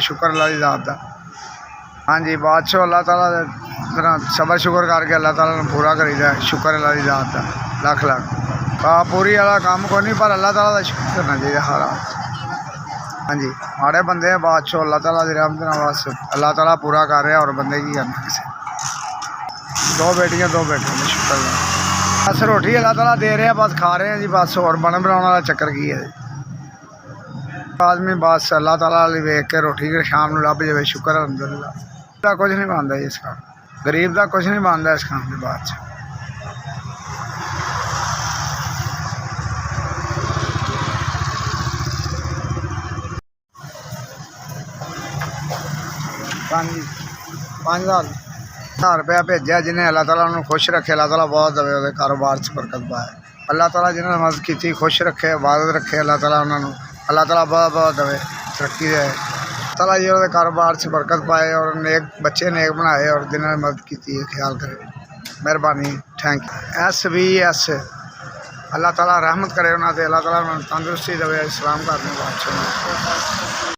शुक्र अल्लाह की ज़ात दा। हाँ जी बादशाह अल्लाह ताला सबर शुक्र करके अल्लाह ताला ने पूरा करीदा शुक्र अल्लाह की ज़ात दा लख लख। पूरी वाला काम कोई नहीं पर अल्लाह ताला का शुक्र करना चाहिए हर हाल। हाँ जी माड़े बंदे बादशाह अल्लाह ताला की रहमत नाल बस अल्लाह ताला पूरा कर रहा और बंदे की करना किसी। दो बेटियां दो बेटे ने शुक्र बस रोटी अल्लाह ताला दे रहे हैं बस खा रहे हैं जी बस। और बन बनाने वाला चक्कर की है आदमी बस अल्लाह ताला वेख के रोटी शाम को लभ जाए शुक्र अल्हम्दुलिल्लाह। कुछ नहीं बनता जी इस काम गरीब का कुछ नहीं बनता इस काम के बाद $5000 रुपया भेजा जिन्हें अल्लाह ताला उन्होंने खुश रखे अल्लाह ताला बहुत दवे वो कारोबार से बरकत पाए। अल्लाह ताला जिन्होंने मदद की खुश रखे इबादत रखे अल्लाह ताला उन्होंने अल्लाह ताला बहुत बहुत दवे तरक्की दे ताला जी वो कारोबार से बरकत पाए और नेक बच्चे नेक बनाए और जिन्होंने मदद की ख्याल करे मेहरबानी थैंक यू। SVS अल्लाह ताला रहमत करे उन्होंने अल्लाह ताला उन्होंने तंदुरुस्ती दवे इस्लाम करने बादशाह।